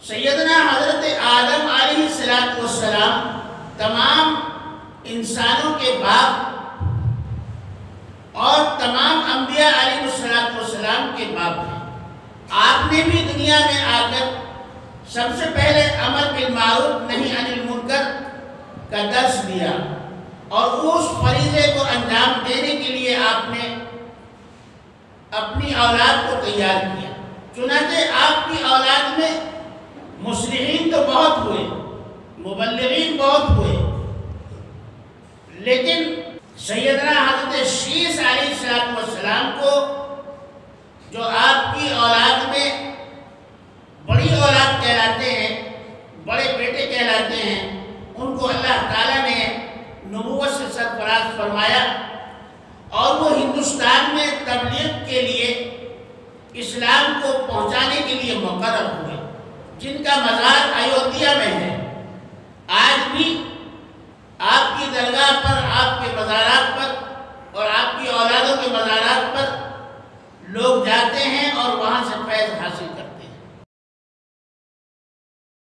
سیدنا حضرت آدم علیہ السلام تمام انسانوں کے باپ اور تمام انبیاء علیہ السلام کے باپ ہیں۔ آپ نے بھی دنیا میں آ کر سب سے پہلے امر بالمعروف نہی عن المنکر کا درس دیا، اور اس فریضے کو انجام دینے کے لیے آپ نے اپنی اولاد کو تیار کیا۔ چنانچہ آپ کی اولاد میں مصلحین تو بہت ہوئے، مبلغین بہت ہوئے، لیکن سیدنا حضرت شیس علیہ السلام کو، جو آپ کی اولاد میں بڑی اولاد کہلاتے ہیں، بڑے بیٹے کہلاتے ہیں، ان کو اللہ تعالیٰ نے نبوت سے سرفراز فرمایا، اور وہ ہندوستان میں تبلیغ کے لیے، اسلام کو پہنچانے کے لیے مقرر ہوئے، جن کا مزار ایودھیا میں ہے۔ آج بھی آپ کی درگاہ پر، آپ کے مزارات پر اور آپ کی اولادوں کے مزارات پر لوگ جاتے ہیں اور وہاں سے فیض حاصل